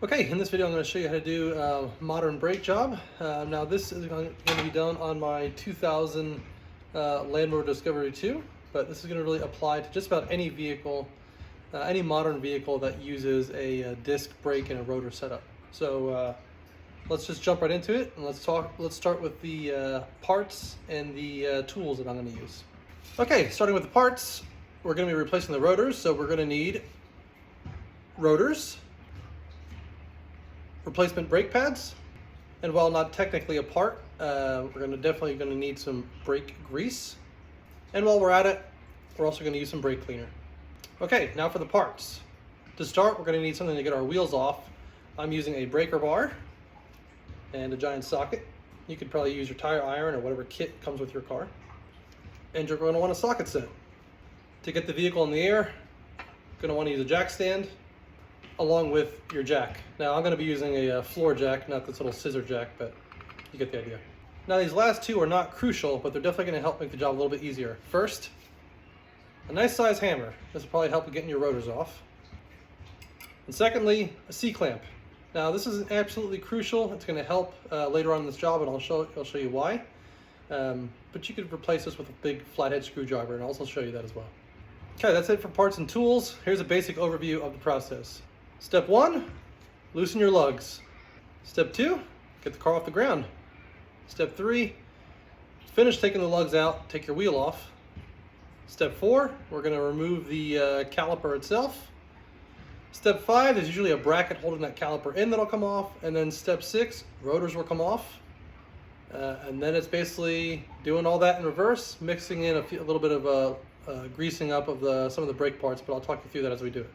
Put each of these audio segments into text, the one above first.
Okay, in this video I'm going to show you how to do a modern brake job. Now this is going to be done on my 2000 Land Rover Discovery 2, but this is going to really apply to just about any vehicle, any modern vehicle that uses a disc brake and a rotor setup. So let's just jump right into it and let's start with the parts and the tools that I'm going to use. Okay, starting with the parts, we're going to be replacing the rotors, so we're going to need rotors, replacement brake pads, and while not technically a part, we're definitely going to need some brake grease. And while we're at it, we're also going to use some brake cleaner. Okay, now for the parts. To start, we're going to need something to get our wheels off. I'm using a breaker bar and a giant socket. You could probably use your tire iron or whatever kit comes with your car. And you're going to want a socket set. To get the vehicle in the air, you're going to want to use a jack stand along with your jack. Now I'm going to be using a floor jack, not this little scissor jack, but you get the idea. Now these last two are not crucial, but they're definitely going to help make the job a little bit easier. First, a nice size hammer. This will probably help with getting your rotors off. And secondly, a C-clamp. Now this isn't absolutely crucial. It's going to help later on in this job, and I'll show you why. But you could replace this with a big flathead screwdriver, and I'll also show you that as well. Okay, that's it for parts and tools. Here's a basic overview of the process. Step 1, loosen your lugs. Step 2, get the car off the ground. Step 3, finish taking the lugs out, take your wheel off. Step 4, we're going to remove the caliper itself. Step 5, there's usually a bracket holding that caliper in that'll come off. And then step 6, rotors will come off. And then it's basically doing all that in reverse, mixing in a little bit of greasing up of some of the brake parts, but I'll talk you through that as we do it.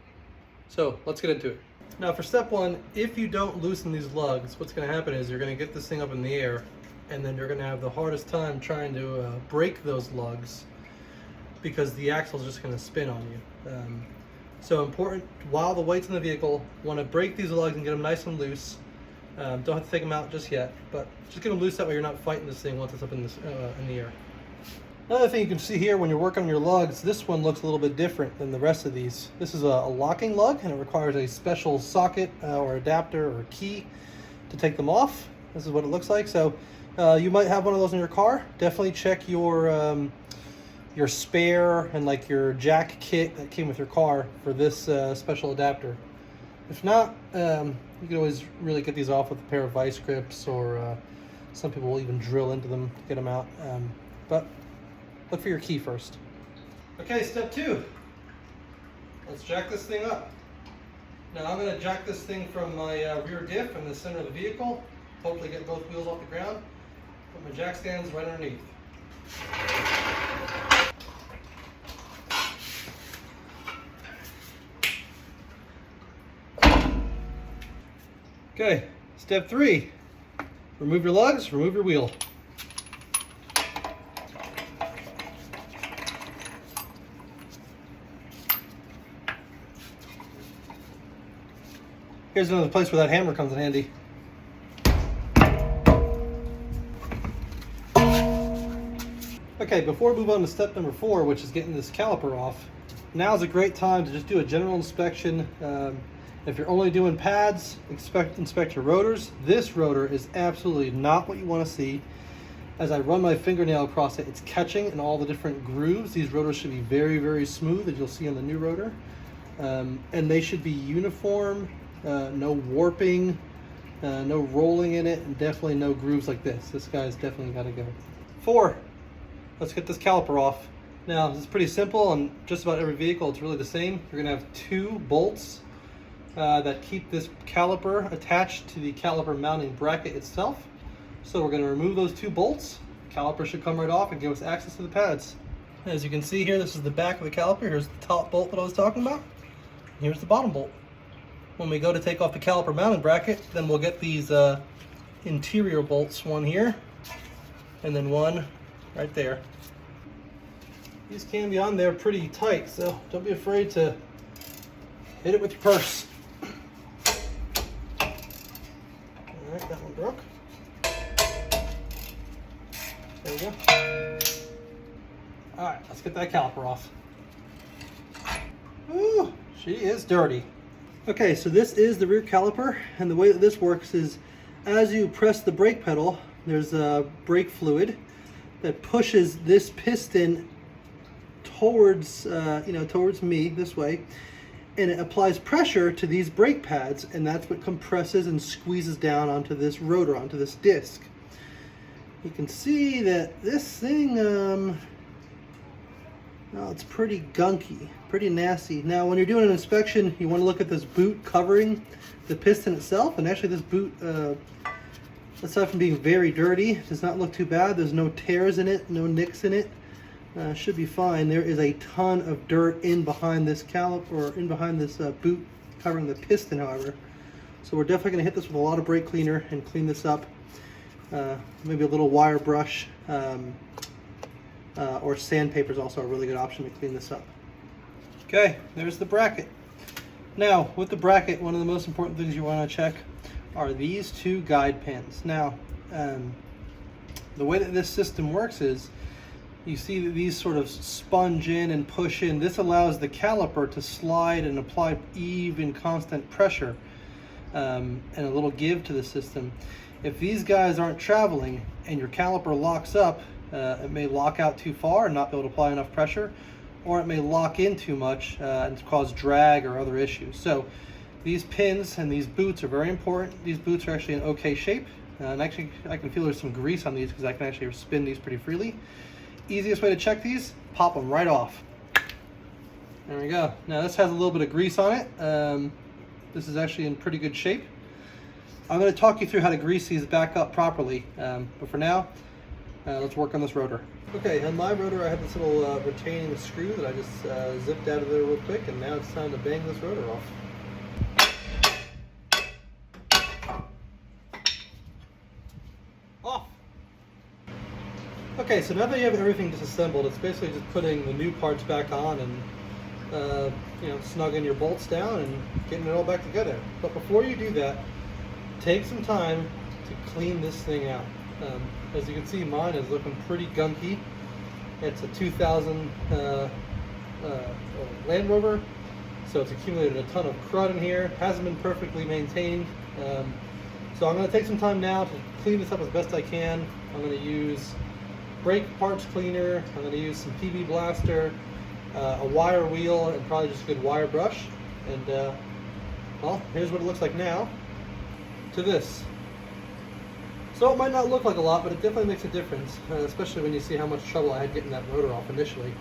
So let's get into it. Now for step 1, if you don't loosen these lugs, what's going to happen is you're going to get this thing up in the air, and then you're going to have the hardest time trying to break those lugs because the axle is just going to spin on you. So important, while the weight's in the vehicle, want to break these lugs and get them nice and loose. Don't have to take them out just yet, but just get them loose, that way you're not fighting this thing once it's up in the air. Another thing you can see here when you're working on your lugs, this one looks a little bit different than the rest of these. This is a locking lug, and it requires a special socket or adapter or key to take them off. This is what it looks like. So you might have one of those in your car. Definitely check your spare and like your jack kit that came with your car for this special adapter. If not, you can always really get these off with a pair of vice grips, or some people will even drill into them to get them out. But look for your key first. Okay, step 2. Let's jack this thing up. Now I'm going to jack this thing from my rear diff in the center of the vehicle. Hopefully get both wheels off the ground. Put my jack stands right underneath. Okay, step 3. Remove your lugs, remove your wheel. Here's another place where that hammer comes in handy. Okay, before we move on to step number 4, which is getting this caliper off, now is a great time to just do a general inspection. If you're only doing pads, inspect your rotors. This rotor is absolutely not what you want to see. As I run my fingernail across it, it's catching in all the different grooves. These rotors should be very, very smooth, as you'll see on the new rotor. And they should be uniform. No warping, no rolling in it, and definitely no grooves like this. This guy's definitely got to go. 4, let's get this caliper off. Now, this is pretty simple. On just about every vehicle, it's really the same. You're going to have 2 bolts that keep this caliper attached to the caliper mounting bracket itself. So we're going to remove those 2 bolts. The caliper should come right off and give us access to the pads. As you can see here, this is the back of the caliper. Here's the top bolt that I was talking about. Here's the bottom bolt. When we go to take off the caliper mounting bracket, then we'll get these interior bolts, one here and then one right there. These can be on there pretty tight, so don't be afraid to hit it with your purse. Alright, that one broke. There we go. Alright, let's get that caliper off. Ooh, she is dirty. Okay, so this is the rear caliper, and the way that this works is as you press the brake pedal, there's a brake fluid that pushes this piston towards, towards me this way, and it applies pressure to these brake pads, and that's what compresses and squeezes down onto this rotor, onto this disc. You can see that this thing, well, it's pretty gunky, pretty nasty. Now, when you're doing an inspection, you want to look at this boot covering the piston itself, and actually this boot, aside from being very dirty, does not look too bad. There's no tears in it, no nicks in it. Should be fine. There is a ton of dirt in behind this caliper, or in behind this boot covering the piston, however. So we're definitely going to hit this with a lot of brake cleaner and clean this up. Maybe a little wire brush. Or sandpaper is also a really good option to clean this up. Okay, there's the bracket. Now, with the bracket, one of the most important things you want to check are these two guide pins. Now, the way that this system works is, you see that these sort of sponge in and push in. This allows the caliper to slide and apply even constant pressure and a little give to the system. If these guys aren't traveling and your caliper locks up, it may lock out too far and not be able to apply enough pressure, or it may lock in too much and cause drag or other issues. So these pins and these boots are very important. These boots are actually in okay shape. And actually, I can feel there's some grease on these because I can actually spin these pretty freely. Easiest way to check these, pop them right off. There we go. Now this has a little bit of grease on it. This is actually in pretty good shape. I'm going to talk you through how to grease these back up properly. But for now, let's work on this rotor. Okay, on my rotor I have this little retaining screw that I just zipped out of there real quick, and now it's time to bang this rotor off. Okay, so now that you have everything disassembled, it's basically just putting the new parts back on and snugging your bolts down and getting it all back together. But before you do that, take some time to clean this thing out. As you can see, mine is looking pretty gunky. It's a 2000 Land Rover, so it's accumulated a ton of crud in here. Hasn't been perfectly maintained. So I'm going to take some time now to clean this up as best I can. I'm going to use brake parts cleaner. I'm going to use some PB Blaster, a wire wheel, and probably just a good wire brush. And well, here's what it looks like now to this. So it might not look like a lot, but it definitely makes a difference, especially when you see how much trouble I had getting that rotor off initially.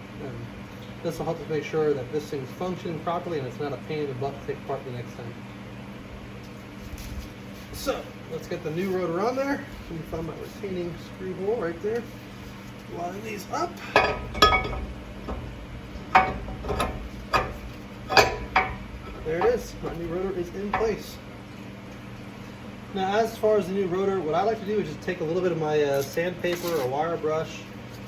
This will help us make sure that this thing's functioning properly and it's not a pain in the butt to take apart the next time. So let's get the new rotor on there. Let me find my retaining screw hole right there. Line these up. There it is. My new rotor is in place. Now, as far as the new rotor, what I like to do is just take a little bit of my sandpaper or wire brush,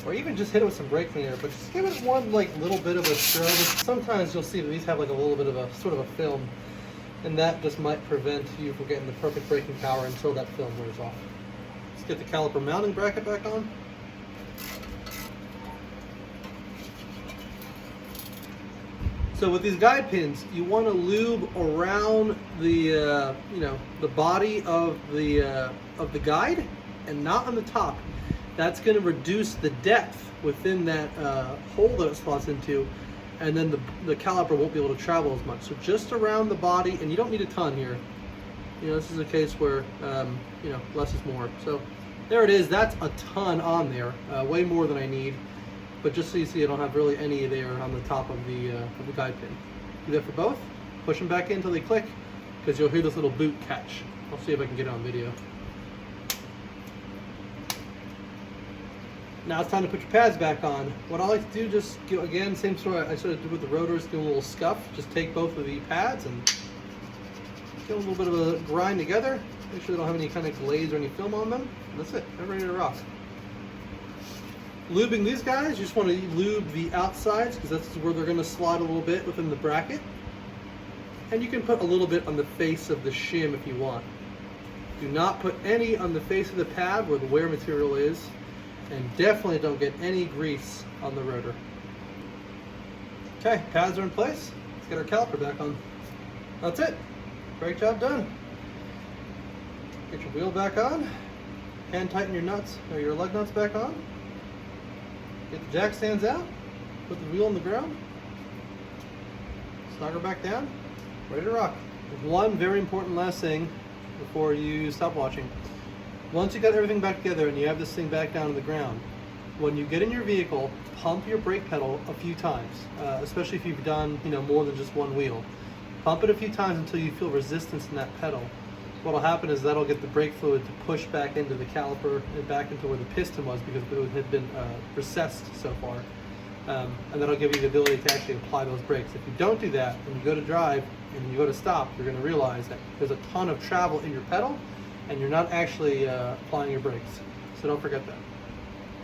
or even just hit it with some brake cleaner, but just give it one little bit of a scrub. Sometimes you'll see that these have like a little bit of a sort of a film, and that just might prevent you from getting the perfect braking power until that film wears off. Let's get the caliper mounting bracket back on. So with these guide pins, you want to lube around the the body of the guide, and not on the top. That's going to reduce the depth within that hole that it slots into, and then the caliper won't be able to travel as much. So just around the body, and you don't need a ton here. This is a case where less is more. So there it is. That's a ton on there, way more than I need. But just so you see, I don't have really any there on the top of the guide pin. Do that for both. Push them back in until they click, because you'll hear this little boot catch. I'll see if I can get it on video. Now it's time to put your pads back on. What I like to do, just again, same story I sort of did with the rotors, do a little scuff. Just take both of the pads and get a little bit of a grind together. Make sure they don't have any kind of glaze or any film on them. And that's it. They're ready to rock. Lubing these guys, you just want to lube the outsides, because that's where they're going to slide a little bit within the bracket. And you can put a little bit on the face of the shim if you want. Do not put any on the face of the pad where the wear material is, and definitely don't get any grease on the rotor. Okay, pads are in place. Let's get our caliper back on. That's it. Brake job done. Get your wheel back on. Hand tighten your nuts or your lug nuts back on. Get the jack stands out. Put the wheel on the ground. Snug her back down. Ready to rock. One very important last thing before you stop watching. Once you got everything back together and you have this thing back down to the ground, when you get in your vehicle, pump your brake pedal a few times, especially if you've done more than just one wheel. Pump it a few times until you feel resistance in that pedal. What'll happen is that'll get the brake fluid to push back into the caliper and back into where the piston was because it had been recessed so far. And that'll give you the ability to actually apply those brakes. If you don't do that, when you go to drive and you go to stop, you're going to realize that there's a ton of travel in your pedal and you're not actually applying your brakes. So don't forget that.